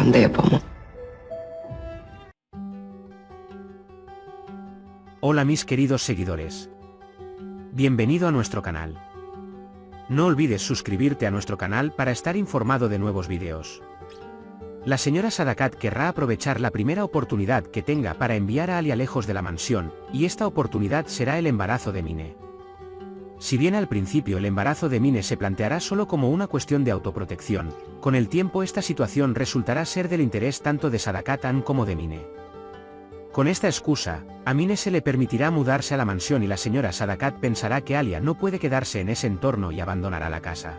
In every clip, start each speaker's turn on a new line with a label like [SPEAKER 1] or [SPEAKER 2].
[SPEAKER 1] 반대해봐.
[SPEAKER 2] Hola mis queridos seguidores. Bienvenido a nuestro canal. No olvides suscribirte a nuestro canal para estar informado de nuevos vídeos. La señora Sadakat querrá aprovechar la primera oportunidad que tenga para enviar a Alia lejos de la mansión, y esta oportunidad será el embarazo de Mine. Si bien al principio el embarazo de Mine se planteará solo como una cuestión de autoprotección, con el tiempo esta situación resultará ser del interés tanto de Sadakat como de Mine. Con esta excusa, a Mine se le permitirá mudarse a la mansión y la señora Sadakat pensará que Alia no puede quedarse en ese entorno y abandonará la casa.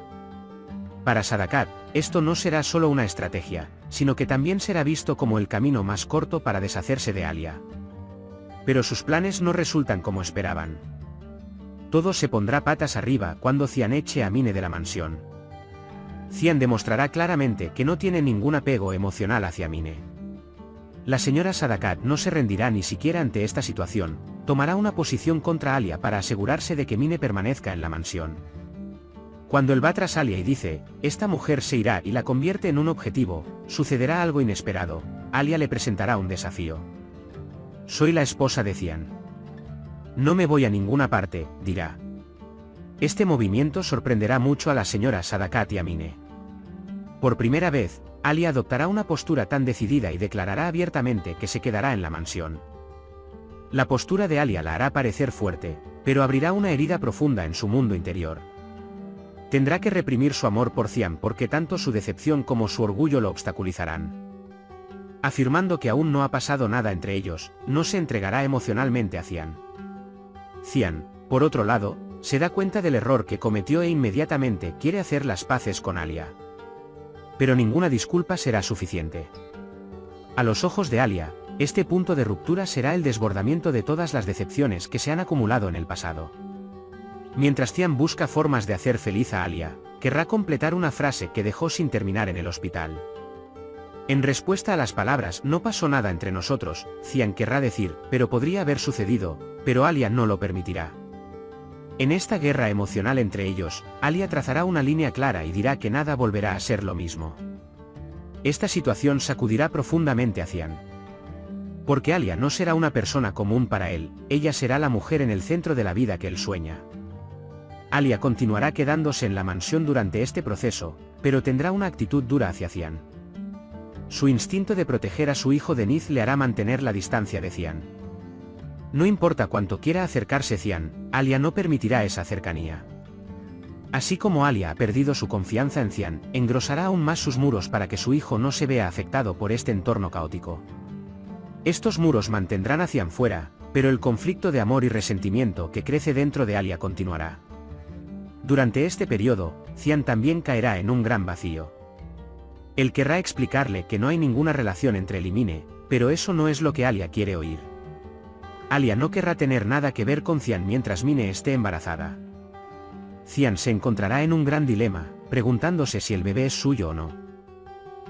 [SPEAKER 2] Para Sadakat, esto no será solo una estrategia, sino que también será visto como el camino más corto para deshacerse de Alia. Pero sus planes no resultan como esperaban. Todo se pondrá patas arriba cuando Cian eche a Mine de la mansión. Cian demostrará claramente que no tiene ningún apego emocional hacia Mine. La señora Sadakat no se rendirá ni siquiera ante esta situación, tomará una posición contra Alia para asegurarse de que Mine permanezca en la mansión. Cuando él va tras Alia y dice, esta mujer se irá y la convierte en un objetivo, sucederá algo inesperado, Alia le presentará un desafío. Soy la esposa de Cian. No me voy a ninguna parte, dirá. Este movimiento sorprenderá mucho a la señora Sadakat y a Mine. Por primera vez, Alia adoptará una postura tan decidida y declarará abiertamente que se quedará en la mansión. La postura de Alia la hará parecer fuerte, pero abrirá una herida profunda en su mundo interior. Tendrá que reprimir su amor por Cian porque tanto su decepción como su orgullo lo obstaculizarán. Afirmando que aún no ha pasado nada entre ellos, no se entregará emocionalmente a Cian. Cian, por otro lado, se da cuenta del error que cometió e inmediatamente quiere hacer las paces con Alia. Pero ninguna disculpa será suficiente. A los ojos de Alia, este punto de ruptura será el desbordamiento de todas las decepciones que se han acumulado en el pasado. Mientras Cian busca formas de hacer feliz a Alia, querrá completar una frase que dejó sin terminar en el hospital. En respuesta a las palabras "no pasó nada entre nosotros", Cian querrá decir "pero podría haber sucedido", pero Alia no lo permitirá. En esta guerra emocional entre ellos, Alia trazará una línea clara y dirá que nada volverá a ser lo mismo. Esta situación sacudirá profundamente a Cian. Porque Alia no será una persona común para él, ella será la mujer en el centro de la vida que él sueña. Alia continuará quedándose en la mansión durante este proceso, pero tendrá una actitud dura hacia Cian. Su instinto de proteger a su hijo Denise le hará mantener la distancia de Cian. No importa cuánto quiera acercarse Cian, Alia no permitirá esa cercanía. Así como Alia ha perdido su confianza en Cian, engrosará aún más sus muros para que su hijo no se vea afectado por este entorno caótico. Estos muros mantendrán a Cian fuera, pero el conflicto de amor y resentimiento que crece dentro de Alia continuará. Durante este periodo, Cian también caerá en un gran vacío. Él querrá explicarle que no hay ninguna relación entre él y Mine, pero eso no es lo que Alia quiere oír. Alia no querrá tener nada que ver con Cian mientras Mine esté embarazada. Cian se encontrará en un gran dilema, preguntándose si el bebé es suyo o no.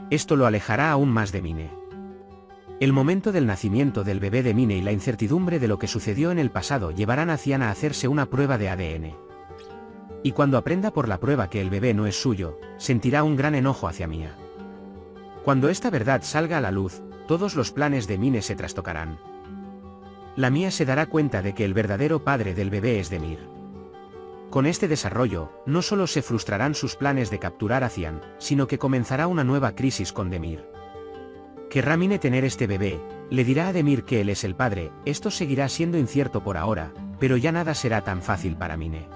[SPEAKER 2] Esto lo alejará aún más de Mine. El momento del nacimiento del bebé de Mine y la incertidumbre de lo que sucedió en el pasado llevarán a Cian a hacerse una prueba de ADN. Y cuando aprenda por la prueba que el bebé no es suyo, sentirá un gran enojo hacia Mia. Cuando esta verdad salga a la luz, todos los planes de Mine se trastocarán. La Mia se dará cuenta de que el verdadero padre del bebé es Demir. Con este desarrollo, no solo se frustrarán sus planes de capturar a Cian, sino que comenzará una nueva crisis con Demir. Querrá Mine tener este bebé, le dirá a Demir que él es el padre, esto seguirá siendo incierto por ahora, pero ya nada será tan fácil para Mine.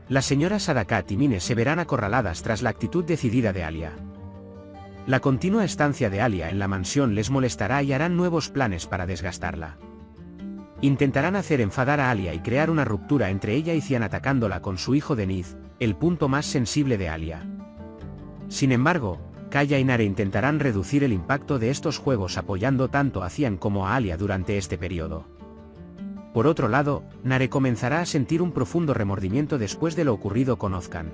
[SPEAKER 2] La señora Sadakat y Mine se verán acorraladas tras la actitud decidida de Alia. La continua estancia de Alia en la mansión les molestará y harán nuevos planes para desgastarla. Intentarán hacer enfadar a Alia y crear una ruptura entre ella y Cian atacándola con su hijo Denise, el punto más sensible de Alia. Sin embargo, Kaya y Nare intentarán reducir el impacto de estos juegos apoyando tanto a Cian como a Alia durante este periodo. Por otro lado, Nare comenzará a sentir un profundo remordimiento después de lo ocurrido con Ozcan.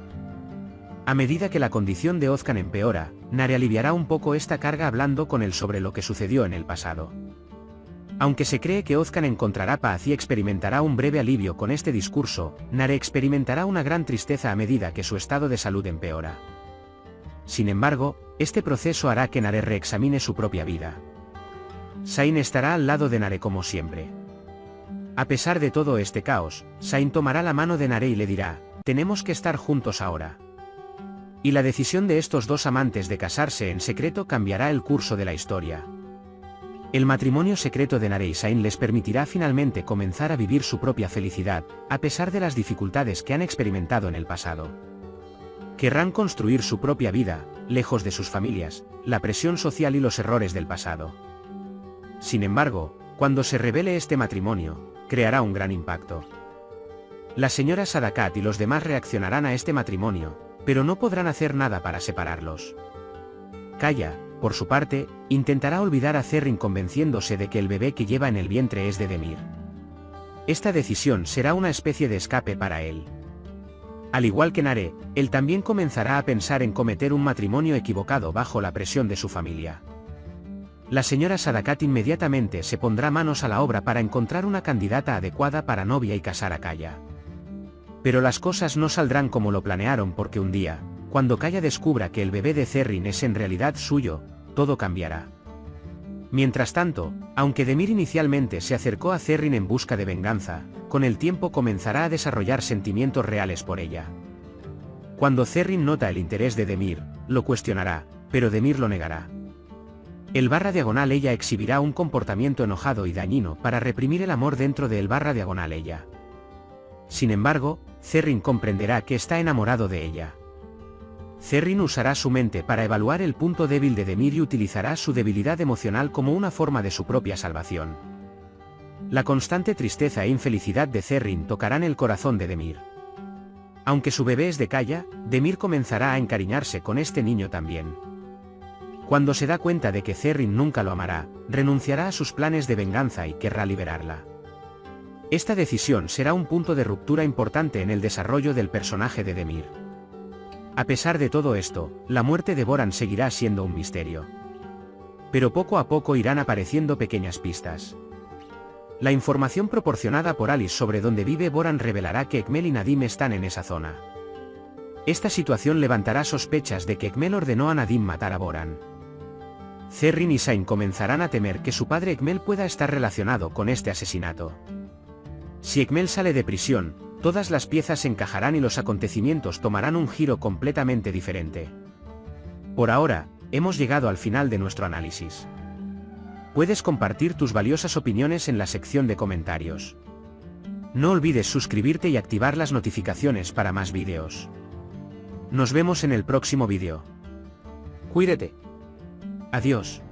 [SPEAKER 2] A medida que la condición de Ozcan empeora, Nare aliviará un poco esta carga hablando con él sobre lo que sucedió en el pasado. Aunque se cree que Ozcan encontrará paz y experimentará un breve alivio con este discurso, Nare experimentará una gran tristeza a medida que su estado de salud empeora. Sin embargo, Este proceso hará que Nare reexamine su propia vida. Sain estará al lado de Nare como siempre. A pesar de todo este caos, Sain tomará la mano de Nare y le dirá, tenemos que estar juntos ahora. Y la decisión de estos dos amantes de casarse en secreto cambiará el curso de la historia. El matrimonio secreto de Nare y Sain les permitirá finalmente comenzar a vivir su propia felicidad, a pesar de las dificultades que han experimentado en el pasado. Querrán construir su propia vida, lejos de sus familias, la presión social y los errores del pasado. Sin embargo, cuando se revele este matrimonio, creará un gran impacto. La señora Sadakat y los demás reaccionarán a este matrimonio, pero no podrán hacer nada para separarlos. Kaya, por su parte, intentará olvidar a Zerrin convenciéndose de que el bebé que lleva en el vientre es de Demir. Esta decisión será una especie de escape para él. Al igual que Nare, él también comenzará a pensar en cometer un matrimonio equivocado bajo la presión de su familia. La señora Sadakat inmediatamente se pondrá manos a la obra para encontrar una candidata adecuada para novia y casar a Kaya. Pero las cosas no saldrán como lo planearon porque un día, cuando Kaya descubra que el bebé de Zerrin es en realidad suyo, todo cambiará. Mientras tanto, aunque Demir inicialmente se acercó a Zerrin en busca de venganza, con el tiempo comenzará a desarrollar sentimientos reales por ella. Cuando Zerrin nota el interés de Demir, lo cuestionará, pero Demir lo negará. El ella exhibirá un comportamiento enojado y dañino para reprimir el amor dentro de ella. Sin embargo, Zerrin comprenderá que está enamorado de ella. Zerrin usará su mente para evaluar el punto débil de Demir y utilizará su debilidad emocional como una forma de su propia salvación. La constante tristeza e infelicidad de Zerrin tocarán el corazón de Demir. Aunque su bebé es de Kaya, Demir comenzará a encariñarse con este niño también. Cuando se da cuenta de que Zerrin nunca lo amará, renunciará a sus planes de venganza y querrá liberarla. Esta decisión será un punto de ruptura importante en el desarrollo del personaje de Demir. A pesar de todo esto, la muerte de Boran seguirá siendo un misterio. Pero poco a poco irán apareciendo pequeñas pistas. La información proporcionada por Alice sobre dónde vive Boran revelará que Ekmel y Nadim están en esa zona. Esta situación levantará sospechas de que Ekmel ordenó a Nadim matar a Boran. Zerrin y Sain comenzarán a temer que su padre Ekmel pueda estar relacionado con este asesinato. Si Ekmel sale de prisión, todas las piezas encajarán y los acontecimientos tomarán un giro completamente diferente. Por ahora, hemos llegado al final de nuestro análisis. Puedes compartir tus valiosas opiniones en la sección de comentarios. No olvides suscribirte y activar las notificaciones para más vídeos. Nos vemos en el próximo vídeo. Cuídate. Adiós.